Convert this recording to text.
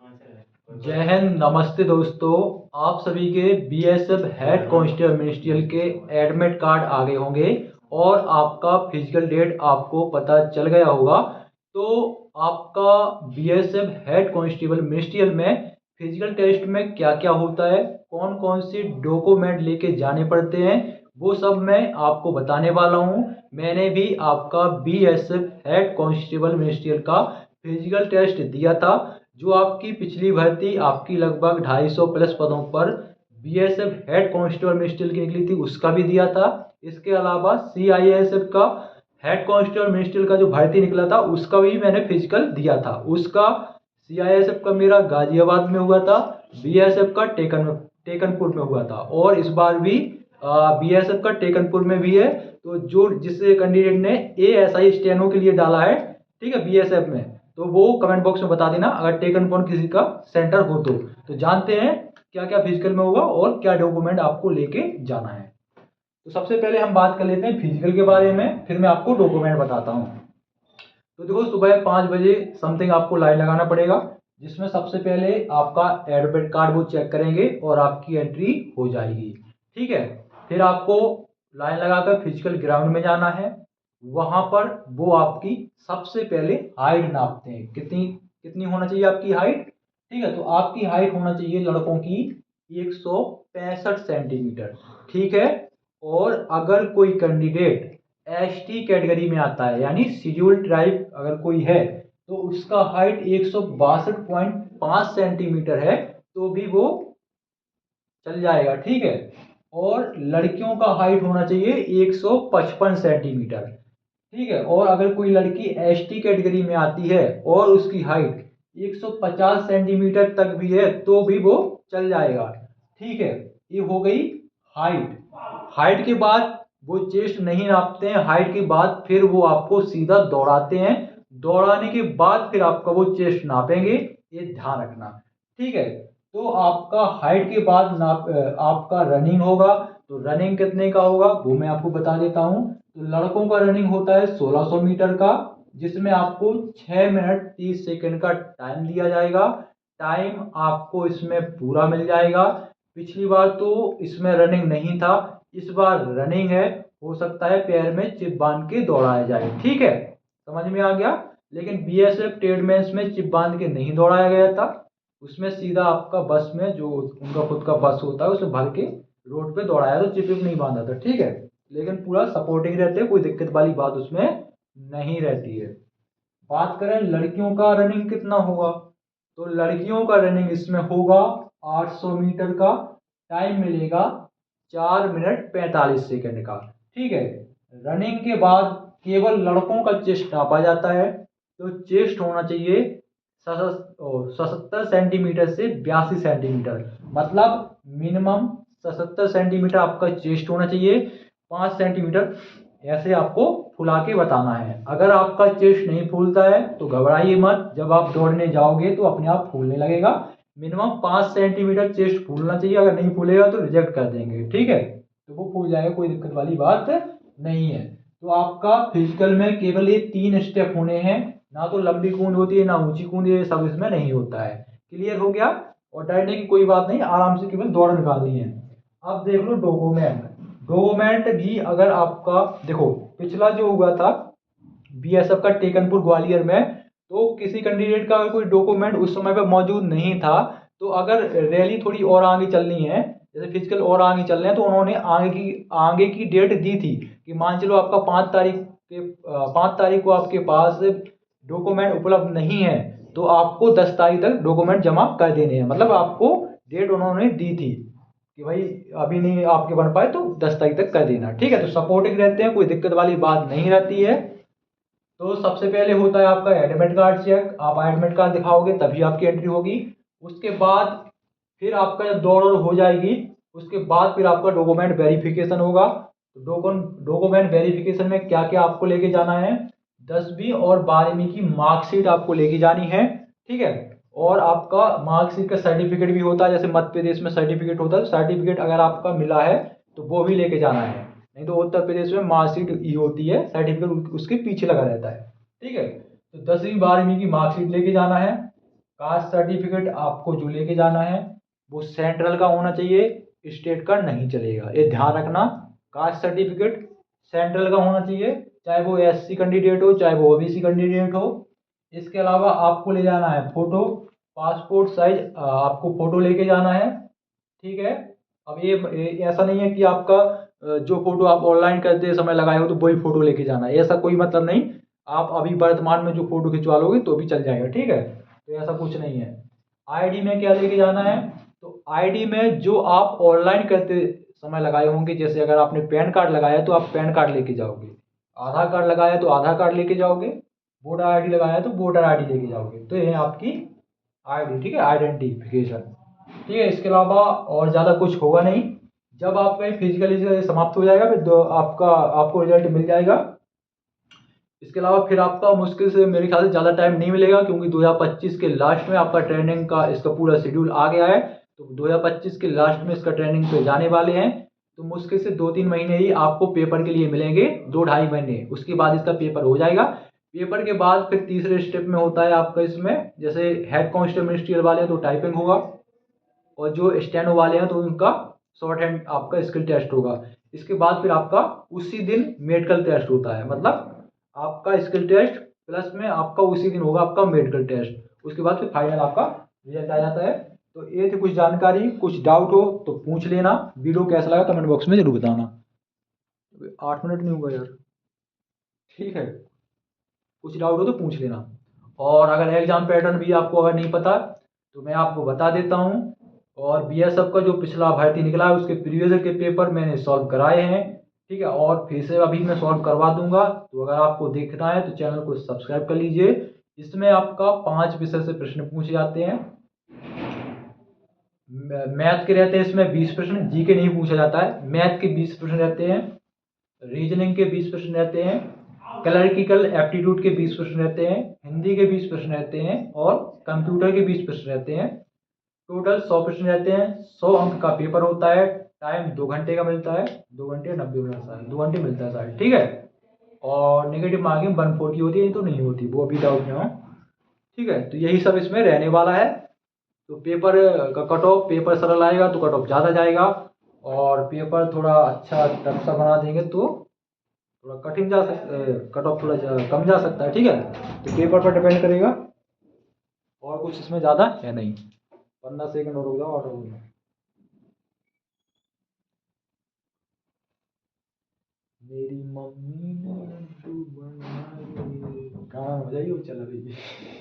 जय हिंद, नमस्ते दोस्तों। आप सभी के बीएसएफ हेड कांस्टेबल मिनिस्ट्रियल के एडमिट कार्ड आ गए होंगे और आपका फिजिकल डेट आपको पता चल गया होगा। तो आपका बीएसएफ हेड कांस्टेबल मिनिस्ट्रियल में फिजिकल टेस्ट में क्या क्या होता है, कौन कौन से डॉक्यूमेंट लेके जाने पड़ते हैं, वो सब मैं आपको बताने वाला हूँ। मैंने भी आपका बीएसएफ हेड कांस्टेबल मिनिस्ट्रियल का फिजिकल टेस्ट दिया था। जो आपकी पिछली भर्ती आपकी लगभग 250 प्लस पदों पर बीएसएफ हेड कांस्टेबल मिनिस्ट्रियल की निकली थी, उसका भी दिया था। इसके अलावा सीआईएसएफ का हेड कांस्टेबल मिनिस्ट्रियल का जो भर्ती निकला था उसका भी मैंने फिजिकल दिया था। उसका सीआईएसएफ का मेरा गाजियाबाद में हुआ था, बीएसएफ का टेकनपुर में हुआ था और इस बार भी बीएसएफ का टेकनपुर में भी है। तो जो जिस कैंडिडेट ने एएसआई स्टेनो के लिए डाला है, ठीक है, बीएसएफ में, तो वो कमेंट बॉक्स में बता देना अगर टेकन पॉइंट किसी का सेंटर हो तो जानते हैं क्या क्या फिजिकल में होगा और क्या डॉक्यूमेंट आपको लेके जाना है। तो सबसे पहले हम बात कर लेते हैं फिजिकल के बारे में, फिर मैं आपको डॉक्यूमेंट बताता हूँ। तो देखो, सुबह 5 बजे समथिंग आपको लाइन लगाना पड़ेगा, जिसमें सबसे पहले आपका एडमिट कार्ड वो चेक करेंगे और आपकी एंट्री हो जाएगी। ठीक है, फिर आपको लाइन लगाकर फिजिकल ग्राउंड में जाना है। वहां पर वो आपकी सबसे पहले हाइट नापते हैं, कितनी कितनी होना चाहिए आपकी हाइट। ठीक है, तो आपकी हाइट होना चाहिए लड़कों की 165 सेंटीमीटर। ठीक है, और अगर कोई कैंडिडेट एसटी कैटेगरी में आता है, यानी शेड्यूल्ड ट्राइब अगर कोई है, तो उसका हाइट 162.5 सेंटीमीटर है, तो भी वो चल जाएगा। ठीक है, और लड़कियों का हाइट होना चाहिए 155 सेंटीमीटर। ठीक है, और अगर कोई लड़की एसटी कैटेगरी में आती है और उसकी हाइट 150 सेंटीमीटर तक भी है, तो भी वो चल जाएगा। ठीक है, ये हो गई हाइट। हाइट के बाद वो चेस्ट नहीं नापते हैं, हाइट के बाद फिर वो आपको सीधा दौड़ाते हैं। दौड़ाने के बाद फिर आपका वो चेस्ट नापेंगे, ये ध्यान रखना। ठीक है, तो आपका हाइट के बाद आपका रनिंग होगा। तो रनिंग कितने का होगा वो मैं आपको बता देता हूँ। तो लड़कों का रनिंग होता है 1600 मीटर का, जिसमें आपको 6 मिनट 30 सेकंड का टाइम दिया जाएगा। टाइम आपको इसमें पूरा मिल जाएगा। पिछली बार तो इसमें रनिंग नहीं था, इस बार रनिंग है। हो सकता है पैर में चिप बांध के दौड़ाया जाए। ठीक है, समझ में आ गया। लेकिन बीएसएफ ट्रेडमेंस में चिप बांध के नहीं दौड़ाया गया था, उसमें सीधा आपका बस में जो उनका खुद का बस होता है उसमें भर के रोड पे दौड़ाया, तो चिप नहीं बांधा था। ठीक है, लेकिन पूरा सपोर्टिंग रहते हैं, कोई दिक्कत वाली बात उसमें नहीं रहती है। बात करें लड़कियों का रनिंग कितना होगा, तो लड़कियों का रनिंग इसमें होगा 800 मीटर का। टाइम मिलेगा 4 मिनट 45 सेकंड का। ठीक है, रनिंग के बाद केवल लड़कों का चेस्ट नापा जाता है। तो चेस्ट होना चाहिए 77 सेंटीमीटर से 82 सेंटीमीटर, मतलब मिनिमम 77 सेंटीमीटर आपका चेस्ट होना चाहिए। 5 सेंटीमीटर ऐसे आपको फुला के बताना है। अगर आपका चेस्ट नहीं फूलता है तो घबराइए मत, जब आप दौड़ने जाओगे तो अपने आप फूलने लगेगा। मिनिमम 5 सेंटीमीटर चेस्ट फूलना चाहिए, अगर नहीं फूलेगा तो रिजेक्ट कर देंगे। ठीक है, तो वो फूल जाएगा, कोई दिक्कत वाली बात नहीं है। तो आपका फिजिकल में केवल ये 3 स्टेप होने हैं, ना तो लंबी कूद होती है ना ऊंची कूद, ये सब इसमें नहीं होता है। क्लियर हो गया, और डरने की कोई बात नहीं, आराम से केवल दौड़ निकालनी है। अब देख लो डॉक्यूमेंट। डॉक्यूमेंट भी अगर आपका, देखो पिछला जो हुआ था बीएसएफ का टेकनपुर ग्वालियर में, तो किसी कैंडिडेट का अगर कोई डॉक्यूमेंट उस समय पे मौजूद नहीं था, तो अगर रैली थोड़ी और आगे चलनी है, जैसे फिजिकल और आगे चल रहे हैं, तो उन्होंने आगे की डेट दी थी कि मान चलो आपका 5 तारीख को आपके पास डॉक्यूमेंट उपलब्ध नहीं है, तो आपको 10 तारीख तक डॉक्यूमेंट जमा कर देने हैं। मतलब आपको डेट उन्होंने दी थी कि भाई अभी नहीं आपके बन पाए तो 10 तारीख तक कर देना। ठीक है, तो सपोर्टिंग रहते हैं, कोई दिक्कत वाली बात नहीं रहती है। तो सबसे पहले होता है आपका एडमिट कार्ड चेक। आप एडमिट कार्ड दिखाओगे तभी आपकी एंट्री होगी। उसके बाद फिर आपका जब दौड़ हो जाएगी, उसके बाद फिर आपका डॉक्यूमेंट वेरिफिकेशन होगा। तो डॉक्यूमेंट वेरिफिकेशन में क्या क्या आपको लेके जाना है, 10वीं और 12वीं की मार्कशीट आपको लेके जानी है। ठीक है, और आपका मार्कशीट का सर्टिफिकेट भी होता है, जैसे मध्य प्रदेश में सर्टिफिकेट होता है, सर्टिफिकेट अगर आपका मिला है तो वो भी लेके जाना है। नहीं तो उत्तर प्रदेश में मार्कशीट ई होती है, सर्टिफिकेट उसके पीछे लगा रहता है। ठीक है, तो 10वीं 12वीं की मार्कशीट लेके जाना है। कास्ट सर्टिफिकेट आपको जो लेके जाना है वो सेंट्रल का होना चाहिए, स्टेट का नहीं चलेगा, ये ध्यान रखना। कास्ट सर्टिफिकेट सेंट्रल का होना चाहिए, चाहे वो एससी कैंडिडेट हो चाहे वो ओबीसी कैंडिडेट हो। इसके अलावा आपको ले जाना है फोटो, पासपोर्ट साइज आपको फोटो लेके जाना है, ठीक है। अब ये ऐसा नहीं है कि आपका जो फोटो आप ऑनलाइन करते समय लगाए हो तो वही फोटो लेके जाना है, ऐसा कोई मतलब नहीं। आप अभी वर्तमान में जो फोटो खिंचवा लोगे तो भी चल जाएगा, ठीक है। तो ऐसा कुछ नहीं है। आईडी में क्या लेके जाना है, तो आईडी में जो आप ऑनलाइन करते समय लगाए होंगे, जैसे अगर आपने पैन कार्ड लगाया तो आप पैन कार्ड लेके जाओगे, आधार कार्ड लगाया तो आधार कार्ड लेके जाओगे, वोटर आईडी लगाया तो वोटर आईडी लेके जाओगे। तो ये है आपकी आईडी, ठीक है, आइडेंटिफिकेशन, ठीक है। इसके अलावा और ज़्यादा कुछ होगा नहीं। जब आपका ये फिजिकली समाप्त हो जाएगा फिर आपको रिजल्ट मिल जाएगा। इसके अलावा फिर आपका मुश्किल से मेरे ख्याल से ज़्यादा टाइम नहीं मिलेगा, क्योंकि 2025 के लास्ट में आपका ट्रेनिंग का इसका पूरा शेड्यूल आ गया है। तो 2025 के लास्ट में इसका ट्रेनिंग पे जाने वाले हैं। तो मुश्किल से 2-3 महीने ही आपको पेपर के लिए मिलेंगे, 2-2.5 महीने, उसके बाद इसका पेपर हो जाएगा। पेपर के बाद फिर तीसरे स्टेप में होता है आपका इसमें, जैसे हेड कांस्टेबल मिनिस्ट्रियल वाले हैं तो टाइपिंग होगा, और जो स्टेनो वाले हैं तो उनका शॉर्ट हैंड आपका स्किल टेस्ट होगा। इसके बाद फिर आपका उसी दिन मेडिकल टेस्ट होता है, मतलब आपका स्किल टेस्ट प्लस में आपका उसी दिन होगा आपका मेडिकल टेस्ट, उसके बाद फिर फाइनल आपका रिजल्ट आ जाता है। तो ये थी कुछ जानकारी, कुछ डाउट हो तो पूछ लेना। वीडियो कैसा लगा कमेंट बॉक्स में जरूर बताना। 8 मिनट नहीं हुआ यार, ठीक है। कुछ डाउट हो तो पूछ लेना। और अगर एग्जाम पैटर्न भी आपको अगर नहीं पता तो मैं आपको बता देता हूँ। और बीएसएफ का जो पिछला भर्ती निकला है उसके प्रीवियस के पेपर मैंने सॉल्व कराए हैं, ठीक है, और फिर से अभी मैं सॉल्व करवा दूंगा। तो अगर आपको देखना है तो चैनल को सब्सक्राइब कर लीजिए। इसमें आपका 5 विषय से प्रश्न पूछे जाते हैं। मैथ के रहते हैं इसमें 20 प्रश्न, जी के नहीं पूछा जाता है। मैथ के 20 प्रश्न रहते हैं, रीजनिंग के 20 प्रश्न रहते हैं, क्लरिकल एप्टीट्यूड के 20 प्रश्न रहते हैं, हिंदी के 20 प्रश्न रहते हैं, और कंप्यूटर के 20 प्रश्न रहते हैं। टोटल 100 प्रश्न रहते हैं, 100 अंक का पेपर होता है। टाइम 2 घंटे का मिलता है, 2 घंटे 90 मिनट, शायद 2 घंटे मिलता है शायद, ठीक है। और नेगेटिव मार्किंग 140 होती है, तो नहीं होती, वो अभी डाउट में हो, ठीक है। तो यही सब इसमें रहने वाला है। तो पेपर का कट ऑफ, पेपर सरल आएगा तो कट ऑफ ज़्यादा जाएगा, और पेपर थोड़ा अच्छा टफ सा बना देंगे तो थोड़ा कठिन जा सकता, कट ऑफ थोड़ा कम जा सकता है, ठीक है। तो पेपर पर डिपेंड करेगा, और कुछ इसमें ज़्यादा है नहीं। 15 सेकंड और रुक जाओ, ऑर्डर हो गया। मेरी मम्मी ने लड्डू बनाए, कहाँ हो जाइए, वो चल रही है।